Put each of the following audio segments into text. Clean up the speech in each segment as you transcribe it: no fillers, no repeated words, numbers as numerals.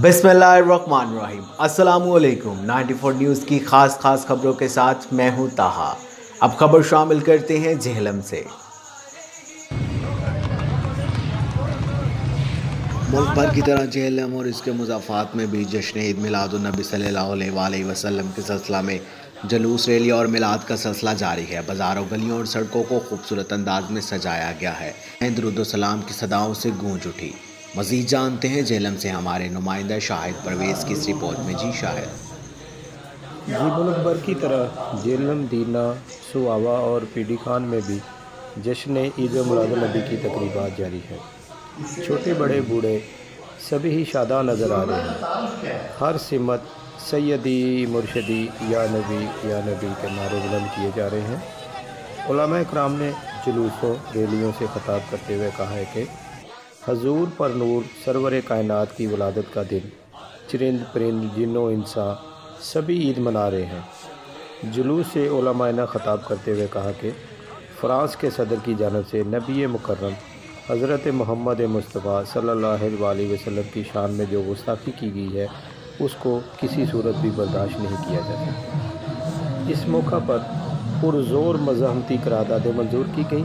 बिस्मिल्लाहिर्रहमानिर्रहीम। अस्सलामुअलैकुम। 94 न्यूज़ की खास खबरों के साथ मैं हूं ताहा। अब खबर शामिल करते हैं जेहलम से। मुल्क भर की तरह जेहलम और इसके मुज़ाफ़ात में भी जश्न ईद मिलादुन्नबी सल्लल्लाहु अलैहि वसल्लम के सिलसिला में जुलूस, रैली और मिलाद का सिलसिला जारी है। बाज़ारों, गलियों और सड़कों को खूबसूरत अंदाज में सजाया गया है। दुरूद व सलाम की सदाओं से गूंज उठी। मज़ीद जानते हैं जेहलम से हमारे नुमाइंदा शाहिद परवेज़ की इस रिपोर्ट में। जी शाहिद। जी, मुल्क भर की तरह जेहलम, दीना, सुहावा और पीडी खान में भी जश्न ईद मिलादुन्नबी की तकरीबात जारी है। छोटे बड़े बूढ़े सभी ही शादा नज़र आ रहे हैं। हर सिमत सैयदी मुर्शदी या नबी के नारे बुलंद किए जा रहे हैं। उलमा इकराम ने जुलूसों, रैलियों से खिताब करते हुए कहा है कि हजूर पर नूर सरवर कायनात की वलादत का दिन चरिंद परिंद जिन्नो इंसा सभी ईद मना रहे हैं। जुलूस से उलमा ने खिताब करते हुए कहा कि फ़्रांस के सदर की जानब से नबी मुकर्रम हज़रत मोहम्मद मुस्तफ़ा सल्लल्लाहु अलैहि वसल्लम की शान में जो गुस्ताखी की गई है उसको किसी सूरत भी बर्दाश्त नहीं किया जा सकता। इस मौका पर पुरज़ोर मज़ाहमती करारदादें मंजूर की गई,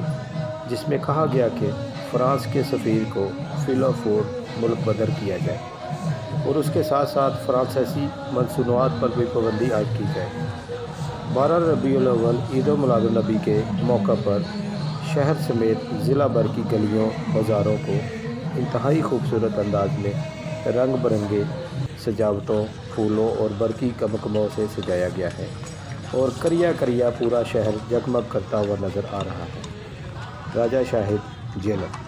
जिसमें कहा गया कि फ़्रांस के सफ़ीर को फ़िलफ़ोर मुल्क बदर किया जाए और उसके साथ साथ फ़्रांसीसी मनसूबात पर भी पाबंदी आयद की जाए। 12 रबीउल अव्वल ईद मिलादुन्नबी के मौका पर शहर समेत ज़िला भर की गलियों, बाज़ारों को इंतहाई खूबसूरत अंदाज में रंग बिरंगे सजावटों, फूलों और बरकी कमकमों से सजाया गया है और करिया करिया पूरा शहर जगमग करता हुआ नज़र आ रहा है। राजा शाहिद, जेहलम।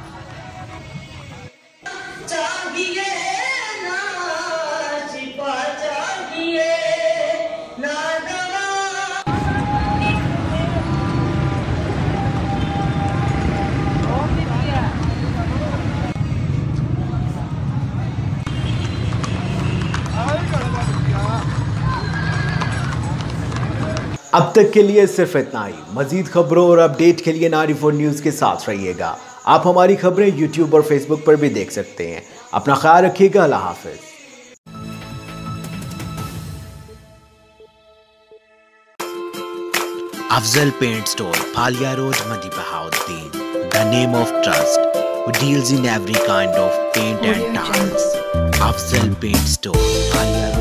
अब तक के लिए सिर्फ इतना ही। मजीद खबरों और अपडेट के लिए 94 न्यूज़ के साथ रहिएगा। आप हमारी खबरें यूट्यूब और फेसबुक पर भी देख सकते हैं। अपना ख्याल रखिएगा। अल्लाह हाफिज। Afzal Paint Store, Phalia Road, Madi Bahauddin. The name of trust, who deals in every kind of paint and tiles. Afzal Paint Store, Phalia Road.